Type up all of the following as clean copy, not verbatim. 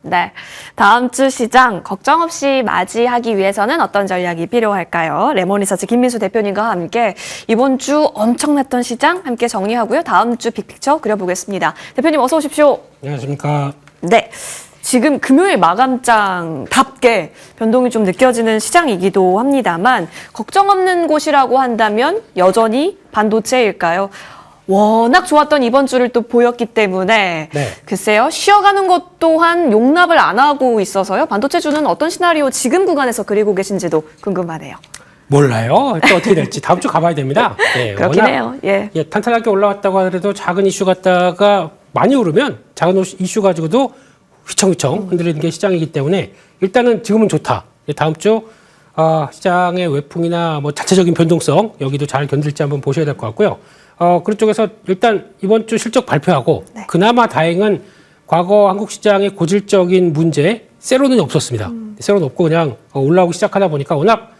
네, 다음 주 시장 걱정 없이 맞이하기 위해서는 어떤 전략이 필요할까요? 레몬리서치 김민수 대표님과 함께 이번 주 엄청났던 시장 함께 정리하고요. 다음 주 빅픽처 그려보겠습니다. 대표님 어서 오십시오. 안녕하십니까. 네, 지금 금요일 마감장답게 변동이 좀 느껴지는 시장이기도 합니다만 걱정 없는 곳이라고 한다면 여전히 반도체일까요? 워낙 좋았던 이번 주를 또 보였기 때문에 네. 글쎄요. 쉬어가는 것 또한 용납을 안 하고 있어서요. 반도체주는 어떤 시나리오 지금 구간에서 그리고 계신지도 궁금하네요. 몰라요. 또 어떻게 될지 다음 주 가봐야 됩니다. 예, 그렇긴 워낙, 해요. 예. 예, 탄탄하게 올라왔다고 하더라도 작은 이슈 갖다가 많이 오르면 작은 이슈 가지고도 휘청휘청 흔들리는 게 시장이기 때문에 일단은 지금은 좋다. 예, 다음 주 시장의 외풍이나 뭐 자체적인 변동성 여기도 잘 견딜지 한번 보셔야 될 것 같고요. 그쪽에서 일단 이번 주 실적 발표하고 네. 그나마 다행은 과거 한국 시장의 고질적인 문제 세로는 없었습니다. 세로는 없고 그냥 올라오기 시작하다 보니까 워낙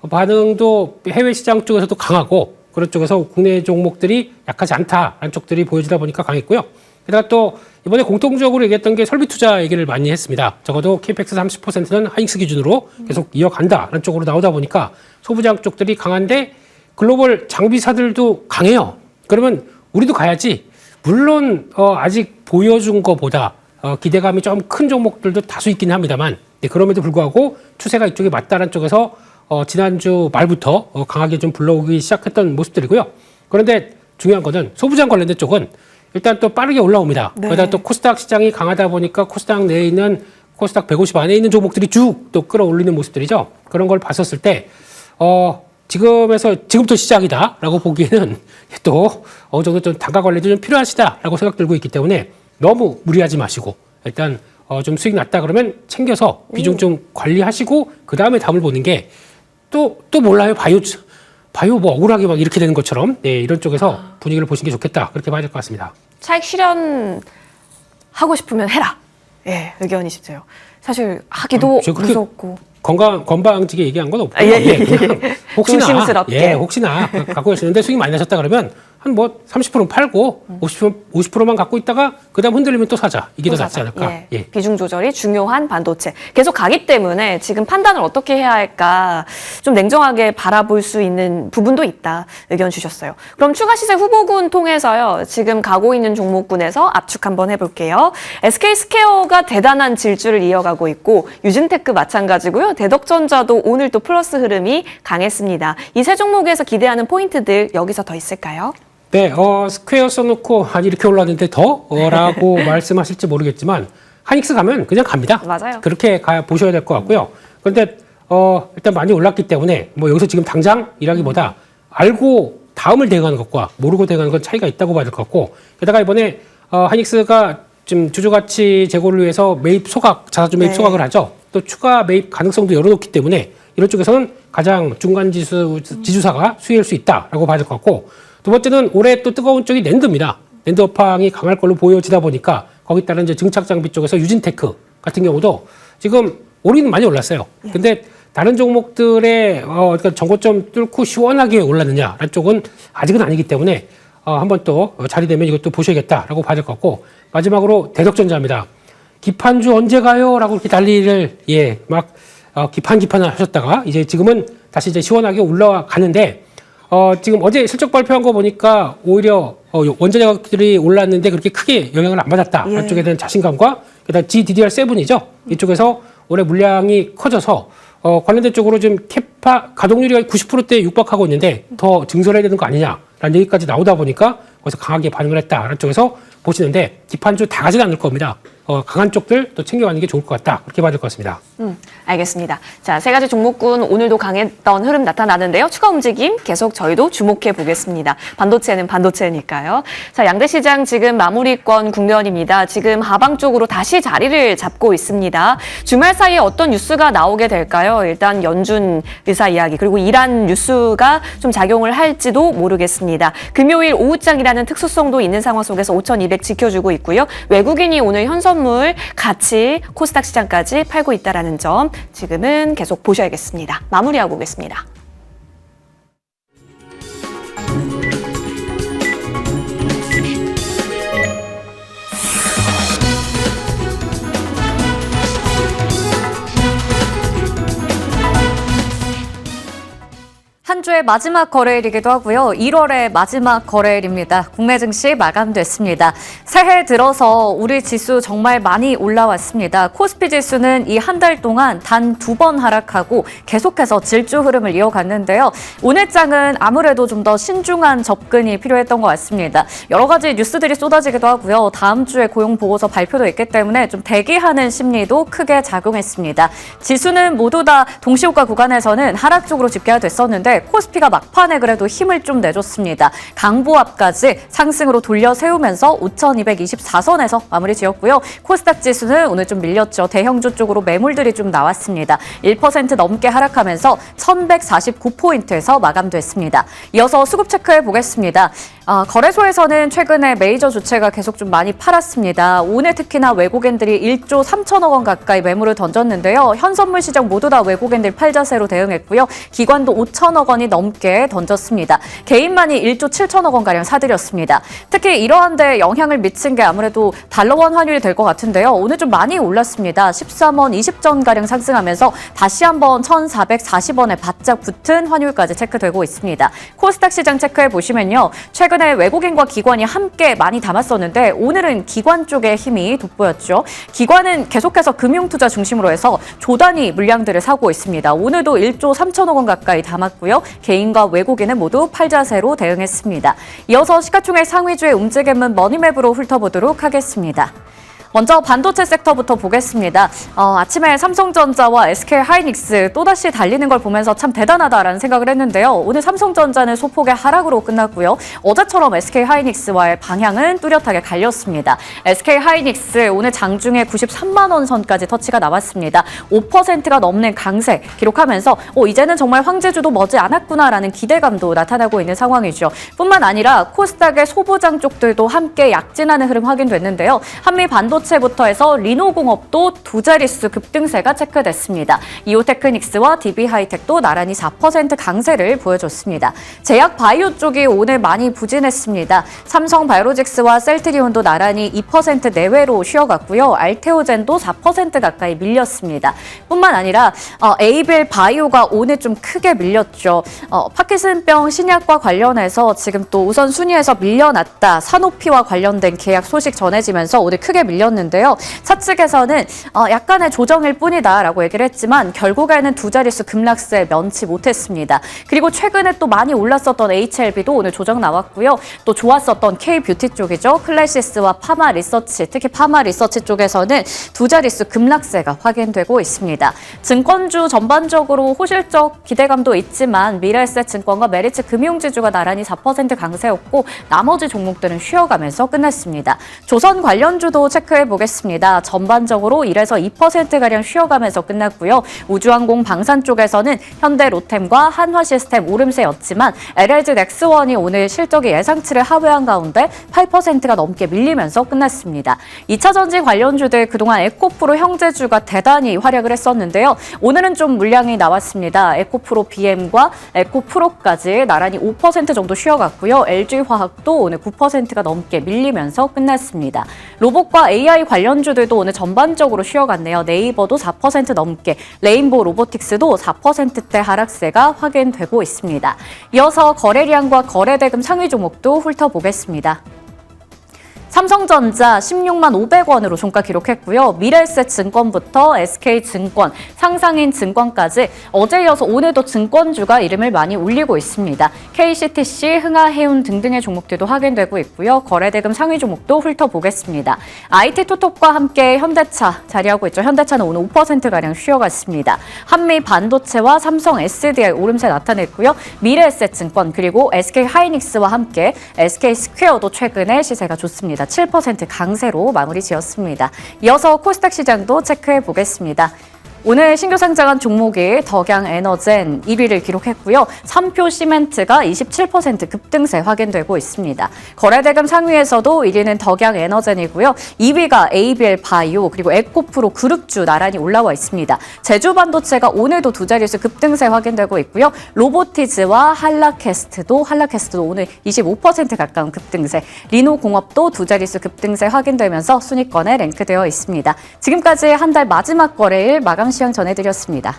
반응도 해외 시장 쪽에서도 강하고 그런 쪽에서 국내 종목들이 약하지 않다라는 쪽들이 보여지다 보니까 강했고요. 게다가 또 이번에 공통적으로 얘기했던 게 설비 투자 얘기를 많이 했습니다. 적어도 KPX 30%는 하이닉스 기준으로 계속 이어간다라는 쪽으로 나오다 보니까 소부장 쪽들이 강한데 글로벌 장비사들도 강해요. 그러면 우리도 가야지. 물론 아직 보여준 것보다 기대감이 좀 큰 종목들도 다수 있긴 합니다만 그럼에도 불구하고 추세가 이쪽에 맞다는 쪽에서 지난주 말부터 강하게 좀 불러오기 시작했던 모습들이고요. 그런데 중요한 거는 소부장 관련된 쪽은 일단 또 빠르게 올라옵니다. 네. 거기다 또 코스닥 시장이 강하다 보니까 코스닥 내에 있는 코스닥 150 안에 있는 종목들이 쭉 또 끌어올리는 모습들이죠. 그런 걸 봤었을 때 지금부터 시작이다라고 보기에는 또 어느 정도 좀 단가 관리도 좀 필요하시다라고 생각 들고 있기 때문에 너무 무리하지 마시고 일단 좀 수익 났다 그러면 챙겨서 비중 좀 관리하시고 그 다음에 담을 보는 게 또 몰라요. 바이오 뭐 억울하게 막 이렇게 되는 것처럼 이런 쪽에서 분위기를 보시는 게 좋겠다 그렇게 봐야 될 것 같습니다. 차익 실현하고 싶으면 해라. 예, 의견이시죠. 사실 하기도 무섭고. 건방지게 얘기한 건 없고요. 그냥 혹시나 조심스럽게. 혹시나 갖고 계시는데 수익 많이 나셨다 그러면 한 뭐 30%는 팔고 50%만 갖고 있다가 그다음 흔들리면 또 사자. 이게 더 낫지 않을까. 예. 예. 비중 조절이 중요한 반도체. 계속 가기 때문에 지금 판단을 어떻게 해야 할까 좀 냉정하게 바라볼 수 있는 부분도 있다. 의견 주셨어요. 그럼 추가 시세 후보군 통해서요. 지금 가고 있는 종목군에서 압축 한번 해볼게요. SK스퀘어가 대단한 질주를 이어가고 있고 유진테크 마찬가지고요. 대덕전자도 오늘 또 플러스 흐름이 강했습니다. 이 세 종목에서 기대하는 포인트들 여기서 더 있을까요? 네, 스퀘어 써놓고 이렇게 올랐는데 라고 말씀하실지 모르겠지만 하이닉스 가면 그냥 갑니다. 맞아요. 그렇게 보셔야 될 것 같고요. 그런데 일단 많이 올랐기 때문에 뭐 여기서 지금 당장이라기보다 알고 다음을 대응하는 것과 모르고 대응하는 건 차이가 있다고 봐야 될 것 같고 게다가 이번에 하이닉스가 지금 주주가치 제고를 위해서 매입 소각, 자사주 매입 소각을 하죠. 또 추가 매입 가능성도 열어놓기 때문에 이런 쪽에서는 가장 중간 지주사가 수혜일 수 있다라고 봐야 될 것 같고 두 번째는 올해 또 뜨거운 쪽이 낸드입니다. 낸드 업황이 강할 걸로 보여지다 보니까 거기 따른 이제 증착 장비 쪽에서 유진테크 같은 경우도 지금 올해는 많이 올랐어요. 근데 다른 종목들의 그러니까 정고점 뚫고 시원하게 올랐느냐라는 쪽은 아직은 아니기 때문에 한번 또 자리 되면 이것도 보셔야겠다라고 봐야 될 것 같고 마지막으로 대덕전자입니다. 기판주 언제 가요? 라고 이렇게 난리를 막 기판을 하셨다가 지금은 다시 이제 시원하게 올라가는데 지금 어제 실적 발표한 거 보니까 오히려 원자력들이 올랐는데 그렇게 크게 영향을 안 받았다. 한쪽에 대한 자신감과 그다음 GDDR7이죠. 이쪽에서 올해 물량이 커져서 관련된 쪽으로 지금 캐파 가동률이 90%대에 육박하고 있는데 더 증설해야 되는 거 아니냐라는 얘기까지 나오다 보니까 거기서 강하게 반응을 했다라는 쪽에서 보시는데 기판주 다 가지는 않을 겁니다. 강한 쪽들 또 챙겨가는 게 좋을 것 같다. 그렇게 봐야 될 것 같습니다. 알겠습니다. 자, 세 가지 종목군 오늘도 강했던 흐름 나타나는데요. 추가 움직임 계속 저희도 주목해 보겠습니다. 반도체는 반도체니까요. 자, 양대 시장 지금 마무리권 국면입니다. 지금 하방 쪽으로 다시 자리를 잡고 있습니다. 주말 사이에 어떤 뉴스가 나오게 될까요? 일단 연준 의사 이야기 그리고 이란 뉴스가 좀 작용을 할지도 모르겠습니다. 금요일 오후장이라는 특수성도 있는 상황 속에서 5,200 지켜주고 있고요. 외국인이 오늘 현선물 같이 코스닥 시장까지 팔고 있다는 점 지금은 계속 보셔야겠습니다. 마무리하고 오겠습니다. 한 주의 마지막 거래일이기도 하고요. 1월의 마지막 거래일입니다. 국내 증시 마감됐습니다. 새해 들어서 우리 지수 정말 많이 올라왔습니다. 코스피 지수는 이 한 달 동안 단 2번 하락하고 계속해서 질주 흐름을 이어갔는데요. 오늘 장은 아무래도 좀 더 신중한 접근이 필요했던 것 같습니다. 여러 가지 뉴스들이 쏟아지기도 하고요. 다음 주에 고용 보고서 발표도 있기 때문에 좀 대기하는 심리도 크게 작용했습니다. 지수는 모두 다 동시호가 구간에서는 하락 쪽으로 집계가 됐었는데 코스피가 막판에 그래도 힘을 좀 내줬습니다. 강보합까지 상승으로 돌려 세우면서 5,224선에서 마무리 지었고요. 코스닥 지수는 오늘 좀 밀렸죠. 대형주 쪽으로 매물들이 좀 나왔습니다. 1% 넘게 하락하면서 1,149포인트에서 마감됐습니다. 이어서 수급 체크해 보겠습니다. 거래소에서는 최근에 메이저 주체가 계속 좀 많이 팔았습니다. 오늘 특히나 외국인들이 1조 3천억 원 가까이 매물을 던졌는데요. 현선물 시장 모두 다 외국인들 팔자세로 대응했고요. 기관도 5천억 원이 넘게 던졌습니다. 개인만이 1조 7천억 원가량 사들였습니다. 특히 이러한 데 영향을 미친 게 아무래도 달러원 환율이 될 것 같은데요. 오늘 좀 많이 올랐습니다. 13원 20전가량 상승하면서 다시 한번 1,440원에 바짝 붙은 환율까지 체크되고 있습니다. 코스닥 시장 체크해 보시면요. 최근에 외국인과 기관이 함께 많이 담았었는데 오늘은 기관 쪽의 힘이 돋보였죠. 기관은 계속해서 금융투자 중심으로 해서 조단위 물량들을 사고 있습니다. 오늘도 1조 3천억 원 가까이 담았고요. 개인과 외국인은 모두 팔자세로 대응했습니다. 이어서 시가총액 상위주의 움직임은 머니맵으로 훑어보도록 하겠습니다. 먼저 반도체 섹터부터 보겠습니다. 아침에 삼성전자와 SK하이닉스 또다시 달리는 걸 보면서 참 대단하다라는 생각을 했는데요. 오늘 삼성전자는 소폭의 하락으로 끝났고요. 어제처럼 SK하이닉스와의 방향은 뚜렷하게 갈렸습니다. SK하이닉스 오늘 장중에 93만 원 선까지 터치가 나왔습니다. 5%가 넘는 강세 기록하면서 이제는 정말 황제주도 머지 않았구나라는 기대감도 나타나고 있는 상황이죠. 뿐만 아니라 코스닥의 소부장 쪽들도 함께 약진하는 흐름 확인됐는데요. 한미 반도체부터 해서 리노공업도 두 자릿수 급등세가 체크됐습니다. 이오테크닉스와 DB하이텍도 나란히 4% 강세를 보여줬습니다. 제약 바이오 쪽이 오늘 많이 부진했습니다. 삼성바이오로직스와 셀트리온도 나란히 2% 내외로 쉬어갔고요. 알테오젠도 4% 가까이 밀렸습니다. 뿐만 아니라 에이빌 바이오가 오늘 좀 크게 밀렸죠. 파킨슨병 신약과 관련해서 지금 또 우선 순위에서 밀려났다. 사노피와 관련된 계약 소식 전해지면서 오늘 크게 밀렸는데요. 차측에서는 약간의 조정일 뿐이다라고 얘기를 했지만 결국에는 두 자릿수 급락세 면치 못했습니다. 그리고 최근에 또 많이 올랐었던 HLB도 오늘 조정 나왔고요. 또 좋았었던 K뷰티 쪽이죠. 클래시스와 파마 리서치, 특히 파마 리서치 쪽에서는 두 자릿수 급락세가 확인되고 있습니다. 증권주 전반적으로 호실적 기대감도 있지만 미래에셋 증권과 메리츠 금융지주가 나란히 4% 강세였고 나머지 종목들은 쉬어가면서 끝났습니다. 조선 관련주도 체크해 보겠습니다. 전반적으로 1에서 2%가량 쉬어가면서 끝났고요. 우주항공 방산 쪽에서는 현대 로템과 한화시스템 오름세였지만 LLG 넥스원이 오늘 실적이 예상치를 하회한 가운데 8%가 넘게 밀리면서 끝났습니다. 2차전지 관련주들 그동안 에코프로 형제주가 대단히 활약을 했었는데요. 오늘은 좀 물량이 나왔습니다. 에코프로 BM과 에코프로까지 나란히 5% 정도 쉬어갔고요. LG화학도 오늘 9%가 넘게 밀리면서 끝났습니다. 로봇과 AI 관련주들도 오늘 전반적으로 쉬어갔네요. 네이버도 4% 넘게, 레인보우 로보틱스도 4%대 하락세가 확인되고 있습니다. 이어서 거래량과 거래대금 상위 종목도 훑어보겠습니다. 삼성전자 16만 500원으로 종가 기록했고요. 미래에셋 증권부터 SK증권, 상상인 증권까지 어제 이어서 오늘도 증권주가 이름을 많이 올리고 있습니다. KCTC, 흥하해운 등등의 종목들도 확인되고 있고요. 거래대금 상위 종목도 훑어보겠습니다. IT토톡과 함께 현대차 자리하고 있죠. 현대차는 오늘 5%가량 쉬어갔습니다. 한미 반도체와 삼성 SDI 오름세 나타냈고요. 미래에셋 증권 그리고 SK하이닉스와 함께 SK스퀘어도 최근에 시세가 좋습니다. 7% 강세로 마무리 지었습니다. 이어서 코스닥 시장도 체크해 보겠습니다. 오늘 신규 상장한 종목이 덕양에너젠 1위를 기록했고요. 삼표 시멘트가 27% 급등세 확인되고 있습니다. 거래대금 상위에서도 1위는 덕양에너젠이고요. 2위가 ABL 바이오 그리고 에코프로 그룹주 나란히 올라와 있습니다. 제주반도체가 오늘도 두 자릿수 급등세 확인되고 있고요. 로보티즈와 한라캐스트도 오늘 25% 가까운 급등세, 리노공업도 두 자릿수 급등세 확인되면서 순위권에 랭크되어 있습니다. 지금까지 한 달 마지막 거래일 마감 시황 전해드렸습니다.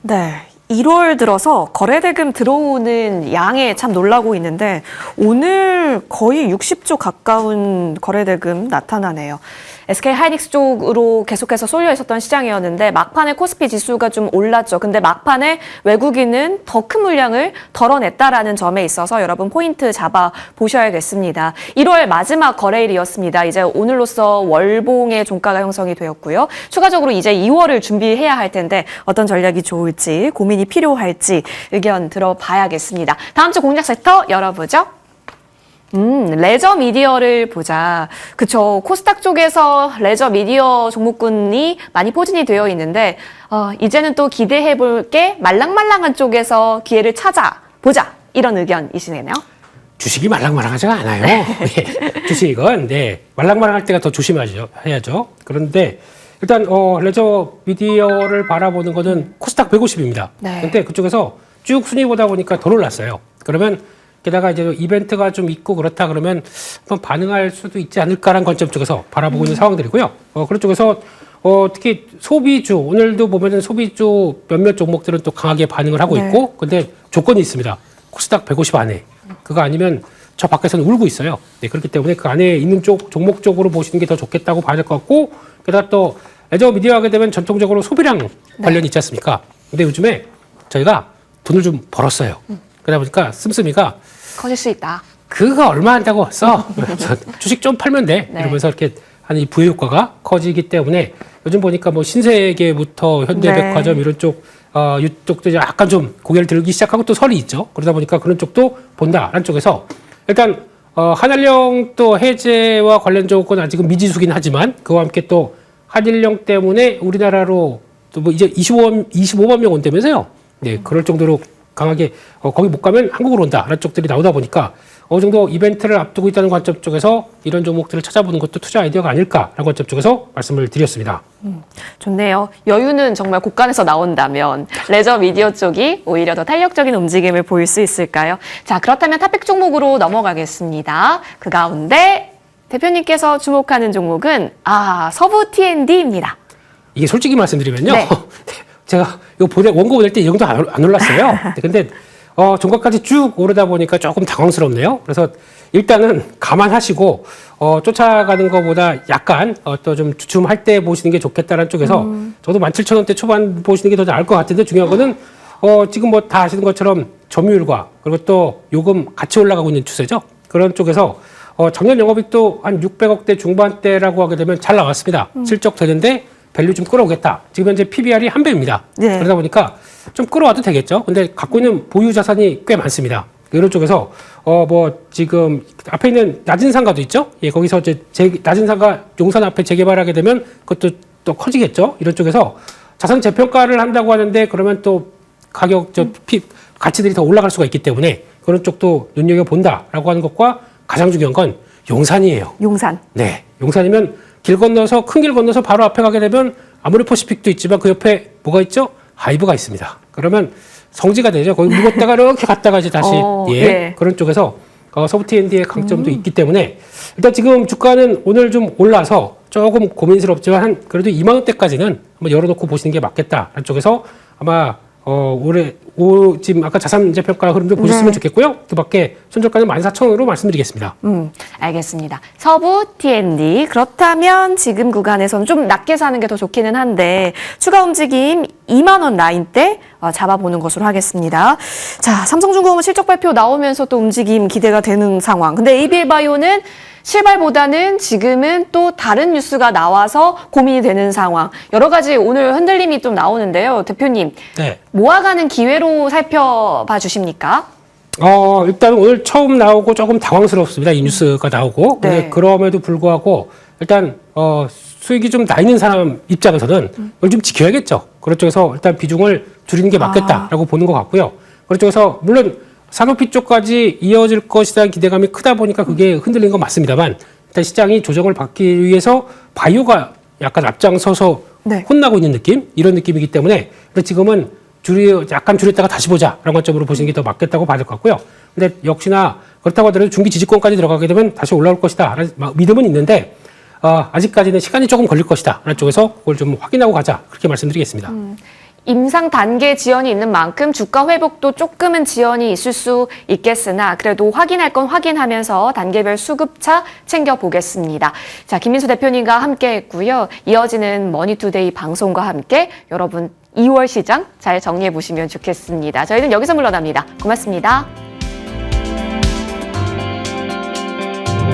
네. 1월 들어서 거래대금 들어오는 양에 참 놀라고 있는데 오늘 거의 60조 가까운 거래대금 나타나네요. SK 하이닉스 쪽으로 계속해서 쏠려 있었던 시장이었는데 막판에 코스피 지수가 좀 올랐죠. 근데 막판에 외국인은 더 큰 물량을 덜어냈다라는 점에 있어서 여러분 포인트 잡아 보셔야겠습니다. 1월 마지막 거래일이었습니다. 이제 오늘로써 월봉의 종가가 형성이 되었고요. 추가적으로 이제 2월을 준비해야 할 텐데 어떤 전략이 좋을지 고민이 필요할지 의견 들어봐야겠습니다. 다음 주 공략 섹터 열어보죠. 레저 미디어를 보자. 그쵸. 코스닥 쪽에서 레저 미디어 종목군이 많이 포진이 되어 있는데, 이제는 또 기대해볼 게 말랑말랑한 쪽에서 기회를 찾아보자. 이런 의견이시네요. 주식이 말랑말랑하지가 않아요. 네. 주식은 말랑말랑할 때가 더 조심해야죠. 그런데 일단 레저 미디어를 바라보는 거는 코스닥 150입니다. 네. 근데 그쪽에서 쭉 순위 보다 보니까 더 올랐어요. 그러면 게다가 이제 이벤트가 좀 있고 그렇다 그러면 한번 반응할 수도 있지 않을까라는 관점 쪽에서 바라보고 있는 상황들이고요. 그런 쪽에서 특히 소비주 오늘도 보면은 소비주 몇몇 종목들은 또 강하게 반응을 하고 네. 있고, 근데 조건이 있습니다. 코스닥 150 안에 그거 아니면 저 밖에서는 울고 있어요. 네, 그렇기 때문에 그 안에 있는 쪽 종목 쪽으로 보시는 게 더 좋겠다고 봐야 될 것 같고, 게다가 또 레저 미디어 하게 되면 전통적으로 소비량 관련이 있지 않습니까? 근데 요즘에 저희가 돈을 좀 벌었어요. 그러다 보니까 씀씀이가 커질 수 있다. 그거 얼마 한다고 써? 주식 좀 팔면 돼. 네. 이러면서 이렇게 하는 이 부의 효과가 커지기 때문에 요즘 보니까 뭐 신세계부터 현대백화점 네. 이런 쪽, 이쪽도 이제 약간 좀 고개를 들기 시작하고 또 설이 있죠. 그러다 보니까 그런 쪽도 본다라는 쪽에서 일단 한일령 또 해제와 관련 조건 아직은 미지수긴 하지만 그와 함께 또 한일령 때문에 우리나라로 또 뭐 이제 25만 명 온다면서요. 네, 그럴 정도로 강하게 거기 못 가면 한국으로 온다라는 쪽들이 나오다 보니까 어느 정도 이벤트를 앞두고 있다는 관점 쪽에서 이런 종목들을 찾아보는 것도 투자 아이디어가 아닐까라는 관점 쪽에서 말씀을 드렸습니다. 좋네요. 여유는 정말 곳간에서 나온다면 레저 미디어 쪽이 오히려 더 탄력적인 움직임을 보일 수 있을까요? 자, 그렇다면 탑픽 종목으로 넘어가겠습니다. 그 가운데 대표님께서 주목하는 종목은 서부 T&D입니다. 이게 솔직히 말씀드리면요. 네. 제가 이거 원고 보낼 때 이 정도 안 올랐어요. 근데 종가까지 쭉 오르다 보니까 조금 당황스럽네요. 그래서 일단은 감안하시고 쫓아가는 것보다 약간 또 좀 주춤할 때 보시는 게 좋겠다는 쪽에서 저도 17,000원대 초반 보시는 게 더 나을 것 같은데 중요한 거는 지금 뭐 다 아시는 것처럼 점유율과 그리고 또 요금 같이 올라가고 있는 추세죠. 그런 쪽에서 작년 영업이익도 한 600억대 중반대라고 하게 되면 잘 나왔습니다. 실적 되는데 밸류 좀 끌어오겠다. 지금 현재 PBR이 1배입니다. 네. 그러다 보니까 좀 끌어와도 되겠죠. 근데 갖고 있는 보유 자산이 꽤 많습니다. 이런 쪽에서 지금 앞에 있는 낮은 상가도 있죠. 예, 거기서 이제 낮은 상가 용산 앞에 재개발하게 되면 그것도 또 커지겠죠. 이런 쪽에서 자산 재평가를 한다고 하는데 그러면 또 가격 가치들이 더 올라갈 수가 있기 때문에 그런 쪽도 눈여겨 본다라고 하는 것과 가장 중요한 건 용산이에요. 용산. 네, 용산이면 큰 길 건너서 바로 앞에 가게 되면 아모레 퍼시픽도 있지만 그 옆에 뭐가 있죠? 하이브가 있습니다. 그러면 성지가 되죠. 거기 묵었다가 이렇게 갔다가 이제 다시 네. 그런 쪽에서 서부 T&D의 강점도 있기 때문에 일단 지금 주가는 오늘 좀 올라서 조금 고민스럽지만 그래도 2만 원대까지는 한번 열어놓고 보시는 게 맞겠다라는 쪽에서 아마 지금 아까 자산 재평가 흐름도 보셨으면 좋겠고요. 그 밖에 손절가는 14,000원으로 말씀드리겠습니다. 알겠습니다. 서부 T&D. 그렇다면 지금 구간에서는 좀 낮게 사는 게 더 좋기는 한데 추가 움직임 2만 원 라인대 잡아보는 것으로 하겠습니다. 자, 삼성중공업 실적 발표 나오면서 또 움직임 기대가 되는 상황. 근데 ABL바이오는 실발보다는 지금은 또 다른 뉴스가 나와서 고민이 되는 상황. 여러 가지 오늘 흔들림이 좀 나오는데요. 대표님, 네. 모아가는 기회로 살펴봐 주십니까? 일단 오늘 처음 나오고 조금 당황스럽습니다. 이 뉴스가 나오고. 네. 근데 그럼에도 불구하고 일단 수익이 좀 나 있는 사람 입장에서는 이걸 좀 지켜야겠죠. 그런 쪽에서 일단 비중을 줄이는 게 맞겠다라고 보는 것 같고요. 그런 쪽에서 물론 산업비 쪽까지 이어질 것이라는 기대감이 크다 보니까 그게 흔들린 건 맞습니다만 일단 시장이 조정을 받기 위해서 바이오가 약간 앞장서서 혼나고 있는 느낌? 이런 느낌이기 때문에 지금은 약간 줄였다가 다시 보자라는 관점으로 보시는 게 더 맞겠다고 봐야 될 것 같고요. 근데 역시나 그렇다고 하더라도 중기 지지권까지 들어가게 되면 다시 올라올 것이다 라는 믿음은 있는데 아직까지는 시간이 조금 걸릴 것이다 라는 쪽에서 그걸 좀 확인하고 가자 그렇게 말씀드리겠습니다. 임상 단계 지연이 있는 만큼 주가 회복도 조금은 지연이 있을 수 있겠으나 그래도 확인할 건 확인하면서 단계별 수급차 챙겨보겠습니다. 자, 김민수 대표님과 함께 했고요. 이어지는 머니투데이 방송과 함께 여러분 2월 시장 잘 정리해 보시면 좋겠습니다. 저희는 여기서 물러납니다. 고맙습니다.